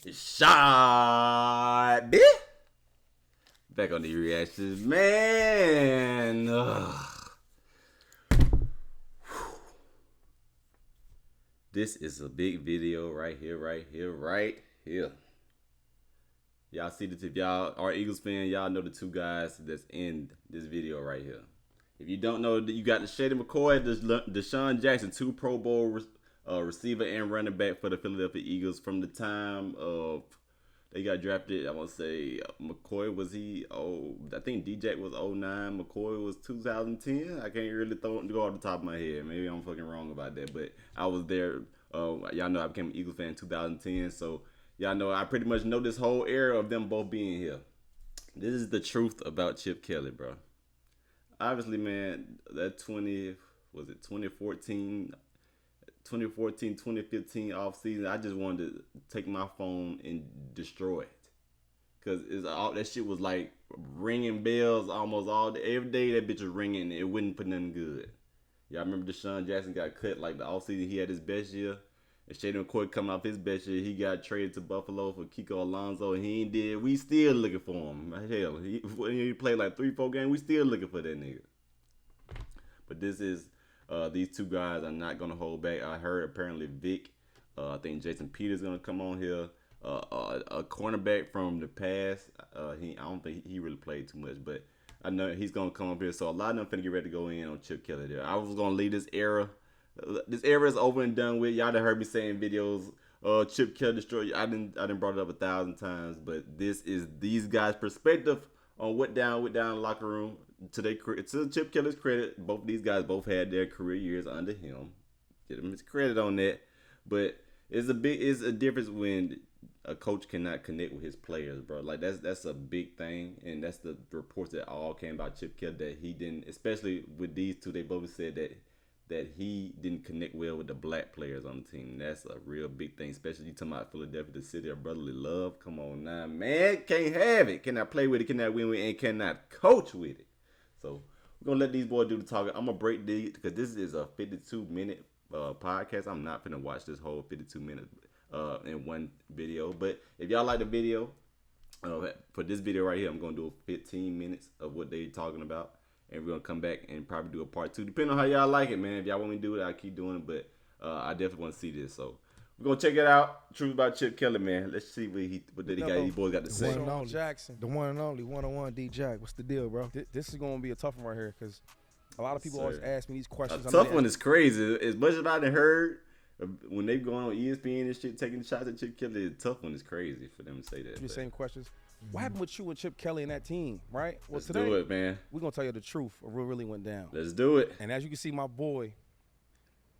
Shot, bitch. Back on the reactions, man. This is a big video right here. Y'all see this? If y'all are Eagles fan, y'all know the two guys that's in this video right here. If you don't know, you got the Shady McCoy, Deshaun Jackson, two Pro Bowl receiver and running back for the Philadelphia Eagles from the time of they got drafted. I want to say McCoy was I think D-Jack was 09. McCoy was 2010. I can't really go off the top of my head. Maybe I'm fucking wrong about that, but I was there. Y'all know I became an Eagles fan in 2010, so y'all know I pretty much know this whole era of them both being here. This is the truth about Chip Kelly, bro. Obviously, man, that 2014, 2015 offseason, I just wanted to take my phone and destroy it. Because that shit was like ringing bells almost all day. Every day that bitch was ringing, it wouldn't put nothing good. Y'all remember Deshaun Jackson got cut like the offseason, he had his best year. And Shady McCoy coming off his best year, he got traded to Buffalo for Kiko Alonso, and he ain't did. We still looking for him. Hell, he played like 3-4 games, we still looking for that nigga. But this is, these two guys are not going to hold back. I heard apparently Vic, I think Jason Peters going to come on here. A cornerback from the past. I don't think he really played too much, but I know he's going to come up here. So a lot of them finna get ready to go in on Chip Kelly there. I was going to leave this era. This era is over and done with. Y'all done heard me saying videos, Chip Kelly destroyed. I didn't brought it up 1,000 times, but this is these guys' perspective on what down in the locker room. To Chip Kelly's credit, both these guys both had their career years under him. Get him his credit on that. But it's a difference when a coach cannot connect with his players, bro. Like that's a big thing, and that's the reports that all came about Chip Kelly that he didn't, especially with these two. They both said that he didn't connect well with the black players on the team. That's a real big thing, especially you talking about Philadelphia, the city of brotherly love. Come on now, man. Can't have it. Cannot play with it, cannot win with it, and cannot coach with it. So we're going to let these boys do the talking. I'm going to break these because this is a 52-minute podcast. I'm not going to watch this whole 52 minutes in one video. But if y'all like the video, for this video right here, I'm going to do 15 minutes of what they talking about. And we're going to come back and probably do a part 2. Depending on how y'all like it, man. If y'all want me to do it, I'll keep doing it. But I definitely want to see this. So we're going to check it out. Truth about Chip Kelly, man. Let's see what these boys got to say. Jackson. The one and only, 101 D-Jack. What's the deal, bro? This is going to be a tough one right here because a lot of people always ask me these questions. A tough one is crazy. As much as I done heard when they going on ESPN and shit, taking shots at Chip Kelly, the tough one is crazy for them to say that. The same questions. What happened with you and Chip Kelly and that team, right? Well, Let's today, do it, man. We're going to tell you the truth of what really went down. Let's do it. And as you can see, my boy,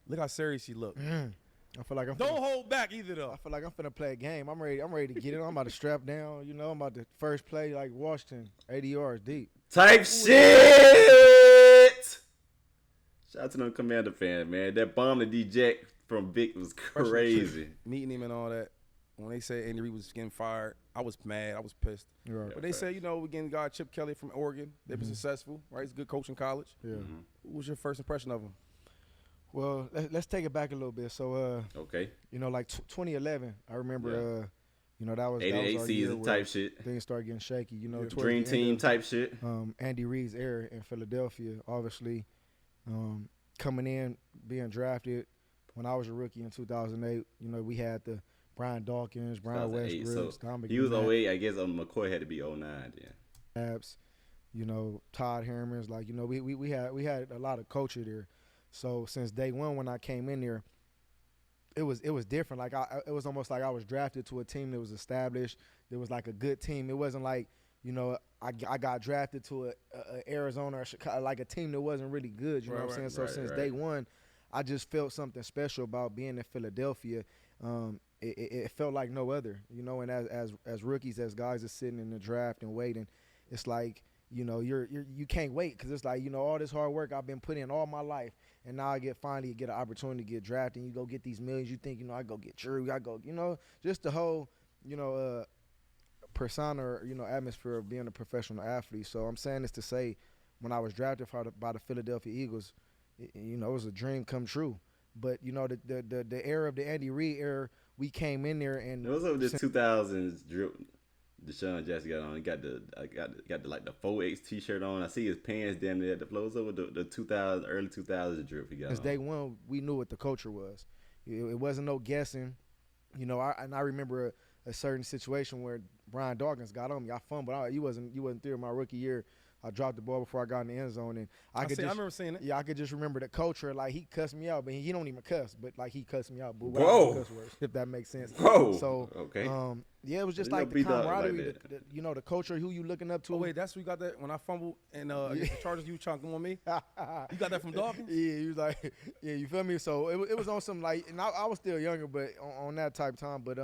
look how serious he looked. I feel like Don't hold back either, though. I feel like I'm finna play a game. I'm ready to get it. I'm about to strap down. You know, I'm about to first play like Washington, 80 yards deep. Type shit. Shout out to them Commander fan, man. That bomb to D-Jack from Vic was crazy. Meeting him and all that. When they said Andy Reid was getting fired, I was mad. I was pissed. Right. But they said, we're getting guy Chip Kelly from Oregon. They've been successful, right? He's a good coach in college. Yeah. What was your first impression of him? Well, let's take it back a little bit. So, okay. Like 2011, I remember, that was 88 our season year type shit. Things started getting shaky. Dream team type shit. Andy Reid's era in Philadelphia, obviously, coming in, being drafted when I was a rookie in 2008. We had the Brian Dawkins, Brian Westbrook, so he was 08. I guess McCoy had to be 09 then. Abs, Todd Herman's, we had a lot of culture there. So since day one when I came in there, it was different. Like it was almost like I was drafted to a team that was established. There was like a good team. It wasn't like I got drafted to a Arizona or Chicago, like a team that wasn't really good. You know what I'm saying? So since day one, I just felt something special about being in Philadelphia. It felt like no other, and as rookies, as guys are sitting in the draft and waiting, it's like, you can't wait because it's like, all this hard work I've been putting in all my life, and now I finally get an opportunity to get drafted, and you go get these millions, you think, I go get Drew, I go, just the whole, persona or, atmosphere of being a professional athlete. So I'm saying this to say, when I was drafted by the Philadelphia Eagles, it was a dream come true. But, the era of the Andy Reid era, we came in there and It was over the 2000s drip. Deshaun Jackson got on. He got the like the 4X T-shirt on. I see his pants damn near at the flow. It was over the 2000 early 2000s drip he got since on. day one, we knew what the culture was. It wasn't no guessing. You know, I remember a certain situation where Brian Dawkins got on me. I fumbled. You wasn't there my rookie year. I dropped the ball before I got in the end zone, and I remember seeing it. Yeah, I could just remember the culture. Like he cussed me out, but he don't even cuss. But like he cussed me out. But whoa, cuss words, if that makes sense. Whoa. So okay. Yeah, it was just like the camaraderie. The culture. Who you looking up to? Oh wait, that's where you got that when I fumbled and against the Chargers. You chunking on me. You got that from Dawkins? Yeah, he was like, yeah, you feel me? So it was on some like, and I was still younger, but on that type of time. But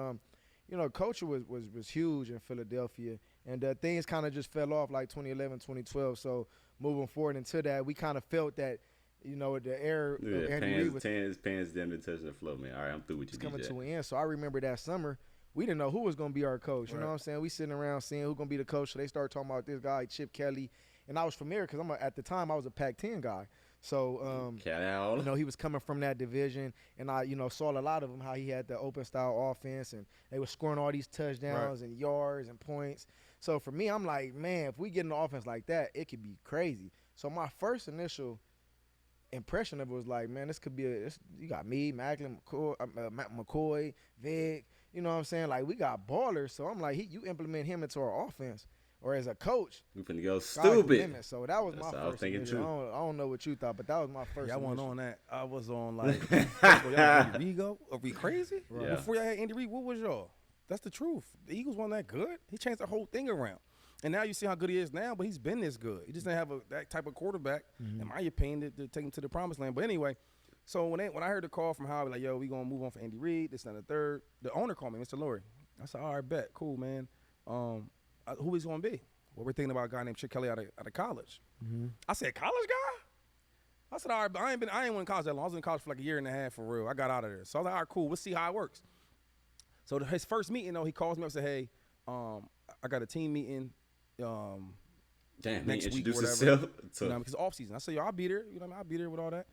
you know, culture was huge in Philadelphia. And things kind of just fell off like 2011, 2012. So moving forward into that, we kind of felt that, you know, the era of Andy Reid was pants damn near touching the floor, man. All right, I'm through with you. It's coming to an end. So I remember that summer, we didn't know who was going to be our coach. You know what I'm saying? We sitting around seeing who's going to be the coach. So they started talking about this guy, Chip Kelly. And I was familiar because at the time I was a Pac-10 guy. So, you know, he was coming from that division, and I, you know, saw a lot of him, how he had the open style offense, and they were scoring all these touchdowns and yards and points. So for me, I'm like, man, if we get an offense like that, it could be crazy. So my first initial impression of it was like, man, this could be you got me, Macklin, McCoy, Vic, you know what I'm saying? Like, we got ballers. So I'm like, you implement him into our offense. Or as a coach, we finna go stupid. So that was my first. I don't know what you thought, but that was my first. Yeah, I wasn't on that. I was on like, y'all Andy Reid go? Are we crazy? Right. Yeah. Before y'all had Andy Reid, what was y'all? That's the truth. The Eagles weren't that good. He changed the whole thing around, and now you see how good he is now. But he's been this good. He just didn't have that type of quarterback, in my opinion, to take him to the promised land. But anyway, so when I heard the call from Howie, like, yo, we gonna move on for Andy Reid, this and the third. The owner called me, Mr. Lurie. I said, all right, bet, cool, man. Who he's gonna be? Well, we're thinking about a guy named Chip Kelly out of college. I said, college guy? I said, all right, but I ain't went in college that long. I was in college for like a year and a half for real. I got out of there. So I was like, all right, cool. We'll see how it works. So his first meeting, though, he calls me up and said, hey, I got a team meeting next week or whatever. You know, because off season. I said, yo, I'll be there. You know what I mean? I'll be there with all that.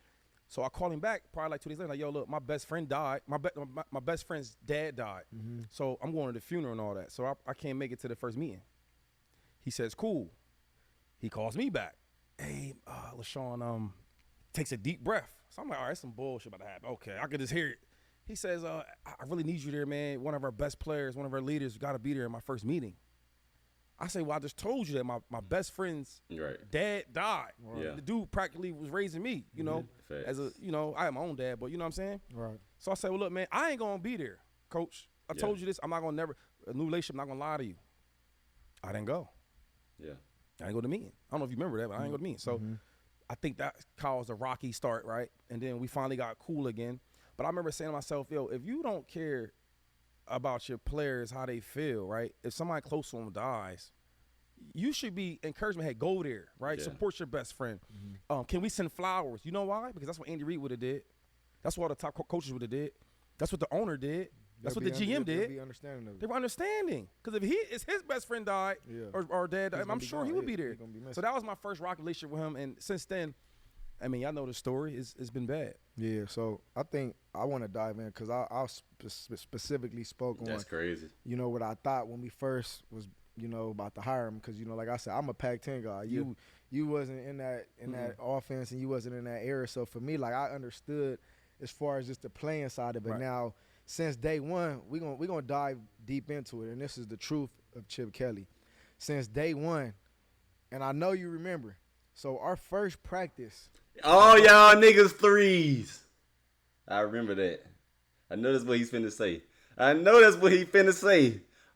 So I called him back probably like 2 days later. Like, yo, look, my best friend died. My best friend's dad died. So I'm going to the funeral and all that. So I can't make it to the first meeting. He says, cool. He calls me back. Hey, LaShawn, takes a deep breath. So I'm like, all right, some bullshit about to happen. Okay, I could just hear it. He says, I really need you there, man. One of our best players, one of our leaders, got to be there in my first meeting. I say, well, I just told you that my best friend's dad died. Yeah. The dude practically was raising me, you know, as a, you know, I have my own dad, but you know what I'm saying? Right. So I said, well, look, man, I ain't going to be there, coach. I told you this. I'm not going to a new relationship, I'm not going to lie to you. I didn't go. Yeah. I didn't go to the meeting. I don't know if you remember that, but I didn't go to the meeting. So I think that caused a rocky start, right? And then we finally got cool again. But I remember saying to myself, yo, if you don't care about your players, how they feel, right? If somebody close to them dies, you should be encouragement. Hey, go there, right? Yeah. Support your best friend. Can we send flowers? You know why? Because that's what Andy Reid would have did. That's what all the top coaches would have did. That's what the owner did. That's what the GM did. They were understanding. Because if his best friend died or dad died, I'm sure he would be there. So that was my first rock relationship with him. And since then, I mean, y'all know the story. It's been bad. Yeah, so I think I want to dive in because I specifically spoke on. That's crazy. You know, what I thought when we first was, you know, about to hire him because, you know, like I said, I'm a Pac-10 guy. You wasn't in that offense and you wasn't in that era. So for me, like, I understood as far as just the playing side of it. Right. Now, since day one, we're gonna dive deep into it, and this is the truth of Chip Kelly. Since day one, and I know you remember, so our first practice. All y'all niggas threes. I remember that. I know that's what he's finna say.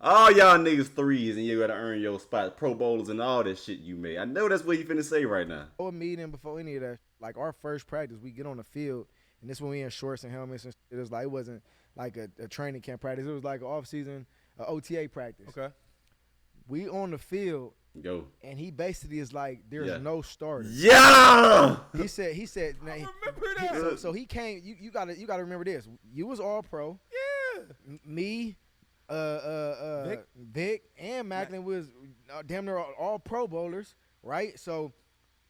All y'all niggas threes, and you gotta earn your spot, Pro Bowlers and all that shit you made. I know that's what he finna say right now. Before meeting, before any of that, like our first practice, we get on the field, and this when we in shorts and helmets, and it was like it wasn't like a training camp practice. It was like an off-season OTA practice. Okay. We on the field. Go. And he basically is like, there's no starter. Yeah. He said. Now, I remember that. So he came. You gotta remember this. You was all pro. Yeah. Me, Vic, and Macklin was damn near all Pro Bowlers, right? So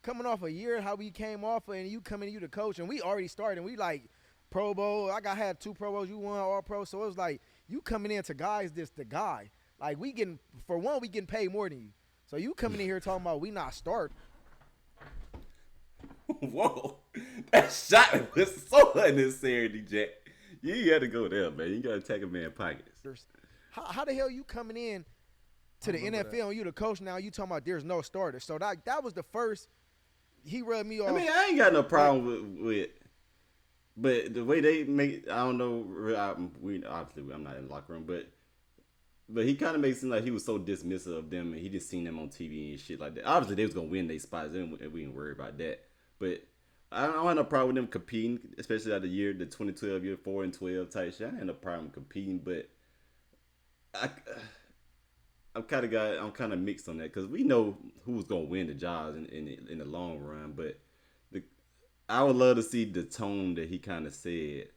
coming off a year, how we came off, and you coming, you the coach, and we already started, and we like, Pro Bowl. I had 2 Pro Bowls. You won All Pro. So it was like you coming in to guys this the guy. Like we getting paid more than you. So you coming in here talking about we not start. Whoa, that shot was so unnecessary, DJ. You got to go there, man. You got to attack a man's pockets. How the hell you coming in to the NFL and you the coach now? You talking about there's no starter. So that was the first. He rubbed me off. I mean, I ain't got no problem with but the way they make, I don't know. Obviously I'm not in the locker room, but he kind of makes it seem like he was so dismissive of them, and he just seen them on TV and shit like that. Obviously, they was gonna win their spots, and we ain't worried about that. But I don't have no problem with them competing, especially out the 2012 year, 4-12 type shit. I ain't have no problem competing, but I'm kind of mixed on that because we know who's gonna win the jobs in the long run. But I would love to see the tone that he kind of said,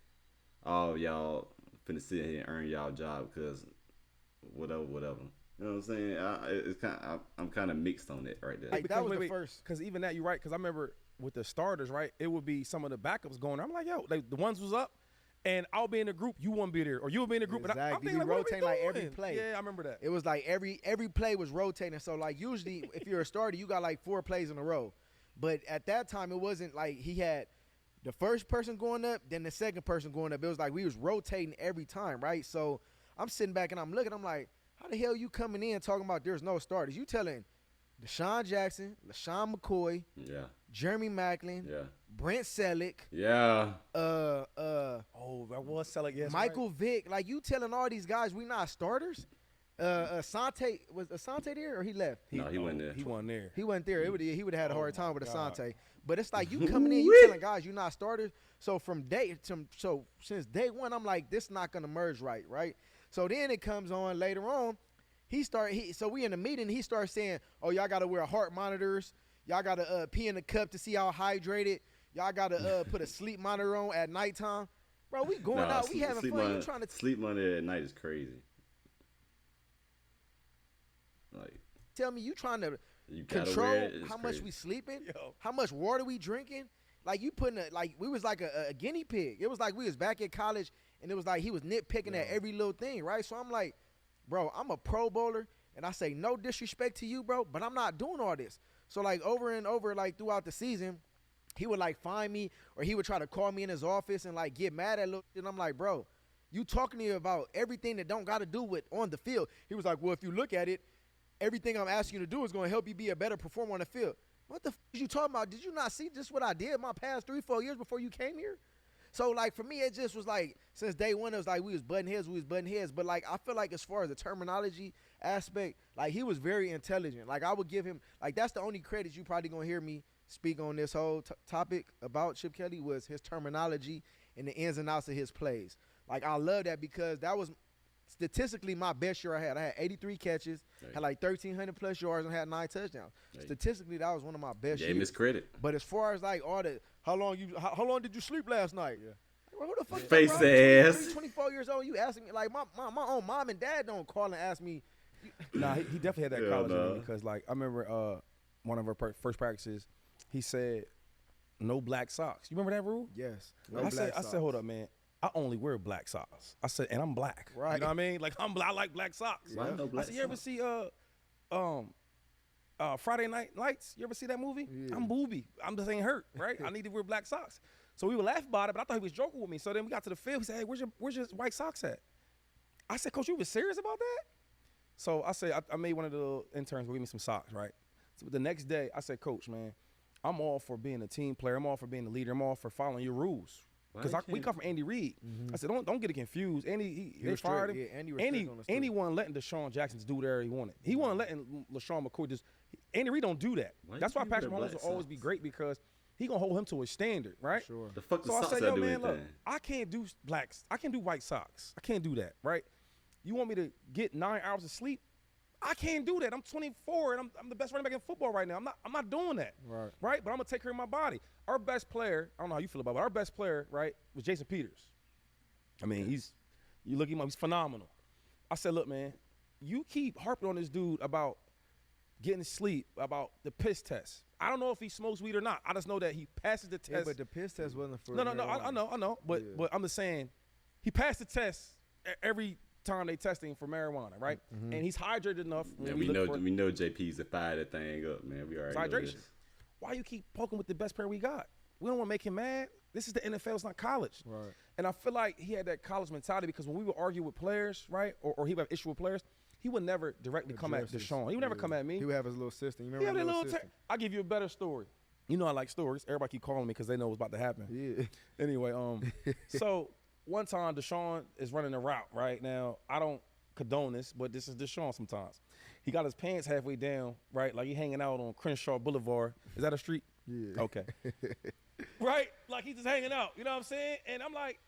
"Oh, y'all finna sit here and earn y'all job because whatever." You know what I'm saying? I'm kind of mixed on it right there. Like, that was the first. Because even that, you're right. Because I remember with the starters, right, it would be some of the backups going. I'm like, yo, like the ones was up, and I'll be in the group. You won't be there, or you'll be in the group. Exactly. And I'm thinking, we like, rotating like every play. Yeah, I remember that. It was like every play was rotating. So like usually, if you're a starter, you got like 4 plays in a row. But at that time, it wasn't like he had the first person going up, then the second person going up. It was like we was rotating every time, right? So I'm sitting back and I'm looking. I'm like, how the hell you coming in talking about there's no starters? You telling Deshaun Jackson, LaShawn McCoy, Jeremy Maclin, Brent Selleck, that was Selleck, yes, Michael Vick. Like you telling all these guys we not starters? Asante, was Asante there or he left? No, he wasn't there. He wasn't there. He wasn't there. He would have had a hard time with God. Asante. But it's like you coming in, you telling guys you not starters. So since day one, I'm like, this not gonna merge right? So then it comes on later on. So we in the meeting. He starts saying, "Oh, y'all gotta wear heart monitors. Y'all gotta pee in the cup to see how hydrated. Y'all gotta put a sleep monitor on at nighttime." Bro, we going out. We having fun. You trying to sleep monitor at night is crazy. Like, tell me you trying to control how much we sleeping, how much water we drinking. Like you putting we was like a guinea pig. It was like we was back at college and it was like he was nitpicking at every little thing, right? So I'm like, bro, I'm a Pro Bowler and I say no disrespect to you, bro, but I'm not doing all this. So like over and over, like throughout the season, he would like find me or he would try to call me in his office and like get mad at little shit. And I'm like, bro, you talking to me about everything that don't got to do with on the field. He was like, well, if you look at it, everything I'm asking you to do is going to help you be a better performer on the field. What the f*** is you talking about? Did you not see just what I did my past 3-4 years before you came here? So, like, for me, it just was like, since day one, it was like we was butting heads. But, like, I feel like as far as the terminology aspect, like, he was very intelligent. Like, I would give him, like, that's the only credit you probably going to hear me speak on this whole topic about Chip Kelly was his terminology and the ins and outs of his plays. Like, I love that because that was statistically my best year I had. I had 83 catches, had like 1,300 plus yards, and had 9 touchdowns. Statistically, that was one of my best years. Gave him his credit. But as far as like all the how long did you sleep last night? Yeah. Well, who the fuck face ass. 24 years old, you asking me like my own mom and dad don't call and ask me. Nah, he definitely had that college in him because like I remember one of our first practices, he said no black socks. You remember that rule? Yes. I said, hold up, man. I only wear black socks. I said, and I'm black. Right. You know what I mean? Like I like black socks. Why no black I said, you ever see Friday Night Lights? You ever see that movie? Yeah. I'm booby. I'm just ain't hurt, right? I need to wear black socks. So we would laugh about it, but I thought he was joking with me. So then we got to the field. He said, hey, where's your white socks at? I said, Coach, you was serious about that? So I said, I made one of the interns give me some socks, right? So the next day, I said, Coach, man, I'm all for being a team player. I'm all for being a leader. I'm all for following your rules. Because we come from Andy Reid. Mm-hmm. I said, don't get it confused. They fired him. Yeah, anyone letting Deshaun Jackson do whatever he wanted. He wasn't letting LaShawn McCoy just – Andy Reid don't do that. That's why Patrick Mahomes will always be great because he going to hold him to a standard, right? Sure. The fuck so the I socks said, do man, anything? look, I can't do blacks. I can do white socks. I can't do that, right? You want me to get 9 hours of sleep? I can't do that. I'm 24 and I'm the best running back in football right now. I'm not doing that. Right? But I'm gonna take care of my body. Our best player, I don't know how you feel about it, but our best player, right, was Jason Peters. I mean, you look at him, he's phenomenal. I said, look, man, you keep harping on this dude about getting sleep, about the piss test. I don't know if he smokes weed or not. I just know that he passes the test. Yeah, but the piss test wasn't for. No. I know. But I'm just saying, he passed the test every time they testing for marijuana, right? Mm-hmm. And he's hydrated enough. Yeah, we know JP's to fire that thing up, man. We already know this. Why you keep poking with the best player we got? We don't want to make him mad. This is the NFL. It's not college. Right. And I feel like he had that college mentality because when we would argue with players, right, or he would have issue with players, he would never directly come at Deshaun. He would never come at me. He would have his little system. You remember that little system? I'll give you a better story. You know I like stories. Everybody keep calling me because they know what's about to happen. Yeah. Anyway, so one time Deshaun is running a route right now. I don't condone this, but this is Deshaun sometimes. He got his pants halfway down, right? Like he hanging out on Crenshaw Boulevard. Is that a street? Yeah. Okay. Right? Like he's just hanging out. You know what I'm saying? And I'm like,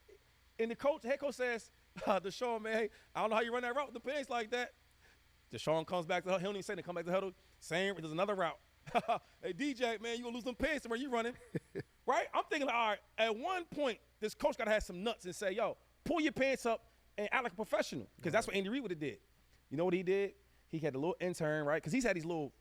and the head coach says, Deshaun, man, hey, I don't know how you run that route with the pants like that. Deshaun comes back to the huddle. He don't even say to come back to the huddle. Same, there's another route. Hey, DJ, man, you going to lose them pants where you running. Right? I'm thinking, all right, at one point, this coach got to have some nuts and say, yo, pull your pants up and act like a professional. Because that's what Andy Reid would have did. You know what he did? He had a little intern, right? Because he's had these little,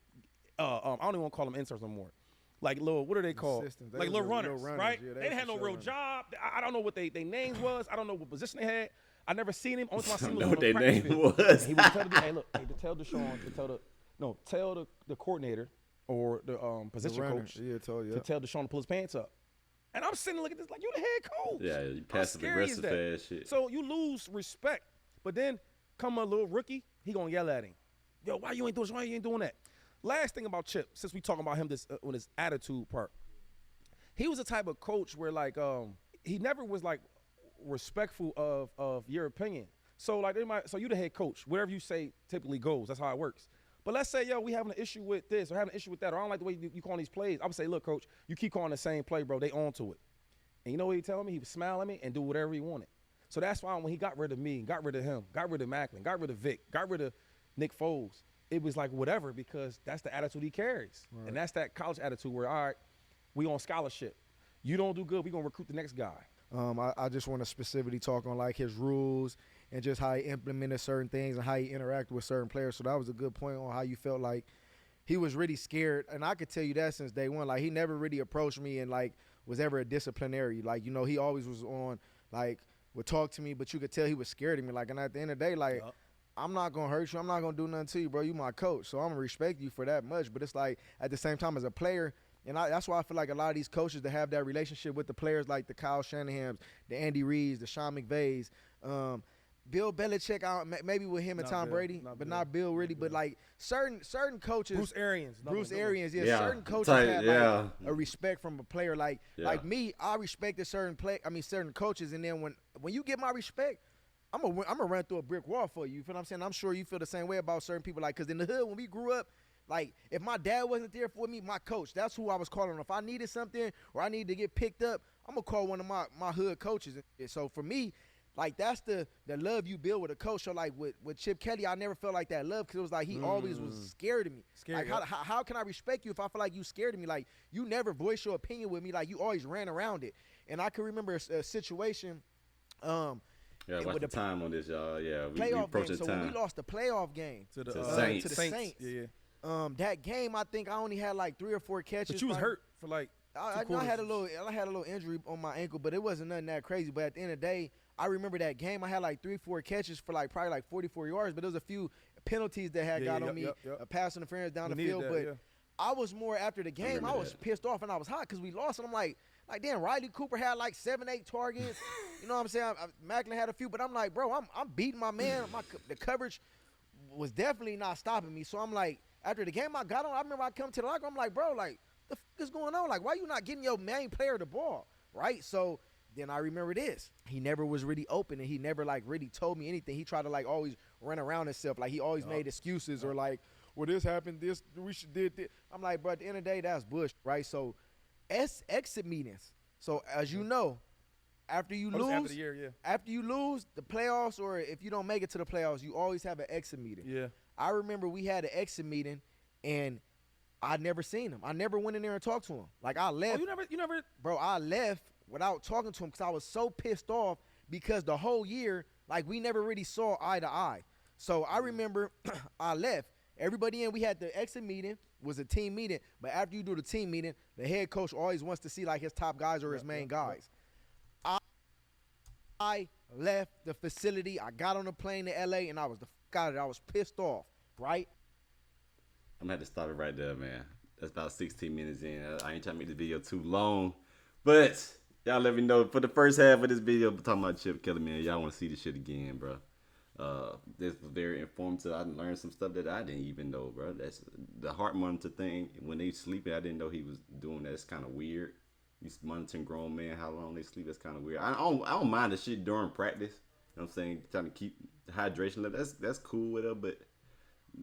I don't even want to call them interns no more. Like little, what are they called? Like little runners, right? Yeah, they didn't have no real job. I don't know what they names was. I don't know what position they had. I never seen him. Only time I seen him know was what their name field. was. He would tell the hey, look, hey, to tell Deshaun, tell the coordinator or the position coach to tell Deshaun to pull his pants up. And I'm sitting looking at this like, you the head coach. Yeah, you passive aggressive ass shit. So you lose respect. But then come a little rookie, he gonna yell at him. Yo, why you ain't doing that? Last thing about Chip, since we talking about him this on his attitude part, he was the type of coach where like he never was like respectful of your opinion. So like so you the head coach, whatever you say typically goes. That's how it works. But let's say, yo, we having an issue with this or having an issue with that, or I don't like the way you calling these plays. I would say, look, coach, you keep calling the same play, bro. They on to it. And you know what he telling me? He would smile at me and do whatever he wanted. So that's why when he got rid of me, got rid of him, got rid of Macklin, got rid of Vic, got rid of Nick Foles, it was like whatever because that's the attitude he carries. Right. And that's that college attitude where, all right, we on scholarship. You don't do good, we going to recruit the next guy. I just want to specifically talk on like his rules and just how he implemented certain things and how he interacted with certain players. So that was a good point on how you felt like he was really scared. And I could tell you that since day one. Like he never really approached me and like was ever a disciplinary. Like, you know, he always was on like would talk to me, but you could tell he was scared of me. Like, and at the end of the day, like, I'm not going to hurt you. I'm not going to do nothing to you, bro. You my coach. So I'm going to respect you for that much. But it's like at the same time as a player, and that's why I feel like a lot of these coaches that have that relationship with the players like the Kyle Shanahans, the Andy Reids, the Sean McVays, Bill Belichick, maybe with him and Tom Brady, but not Bill really. But like certain coaches, Bruce Arians, certain coaches had like a respect from a player. Like me, I respected certain coaches, and then when you get my respect, I'm gonna run through a brick wall for you. You feel what I'm saying? I'm sure you feel the same way about certain people. Like, cause in the hood when we grew up, like if my dad wasn't there for me, my coach, that's who I was calling. If I needed something or I needed to get picked up, I'm gonna call one of my hood coaches. So for me, like that's the love you build with a coach. So like with Chip Kelly, I never felt like that love because it was like he always was scared of me. Like how can I respect you if I feel like you scared of me? Like you never voiced your opinion with me. Like you always ran around it. And I can remember a situation. Yeah, watch the time on this, y'all. Yeah, we approaching time. So when we lost the playoff game to the Saints. Yeah. That game, I think I only had like 3 or 4 catches. But you was hurt for like I had a little injury on my ankle, but it wasn't nothing that crazy. But at the end of the day, I remember that game. I had like 3-4 catches for like probably like 44 yards, but there was a few penalties that had got on me, a pass interference down the field. But I was more after the game. I was pissed off and I was hot because we lost, and I'm like damn, Riley Cooper had like 7-8 targets. You know what I'm saying? Macklin had a few, but I'm like, bro, I'm beating my man. The coverage was definitely not stopping me. So I'm like, after the game I got on, I remember I come to the locker room, I'm like, bro, like, the fuck is going on? Like, why you not getting your main player the ball, right? So then I remember this. He never was really open, and he never, like, really told me anything. He tried to, like, always run around himself. Like, he always made excuses or, like, well, this happened, we should did this. I'm like, bro, at the end of the day, that's bush, right? So exit meetings. So as you know, after you lose, after you lose the playoffs, or if you don't make it to the playoffs, you always have an exit meeting. Yeah. I remember we had an exit meeting, and I'd never seen him. I never went in there and talked to him. Like I left. Oh, you never. Bro, I left without talking to him because I was so pissed off because the whole year, like we never really saw eye to eye. So I remember I left. Everybody in, we had the exit meeting, was a team meeting, but after you do the team meeting, the head coach always wants to see like his top guys or his main guys. I left the facility, I got on a plane to LA, and I was the fuck out of it. I was pissed off, right? I'm gonna have to stop it right there, man. That's about 16 minutes in. I ain't trying to make this video too long, but y'all let me know for the first half of this video. I'm talking about Chip Kelly, man. Y'all want to see this shit again, bro? This was very informative. I learned some stuff that I didn't even know, bro. That's the heart monitor thing. When they sleeping, I didn't know he was doing that. It's kind of weird. You monitoring grown men, how long they sleep. That's kind of weird. I don't mind the shit during practice. You know what I'm saying? Trying to keep the hydration level. That's cool with it, but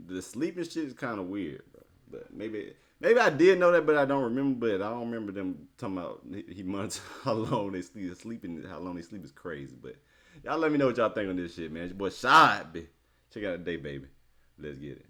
the sleeping shit is kind of weird, bro. But maybe I did know that, but I don't remember. But I don't remember them talking about he monitors how long they sleep. Sleeping, how long they sleep is crazy. But y'all let me know what y'all think on this shit, man. It's your boy Shad, check out the day, baby. Let's get it.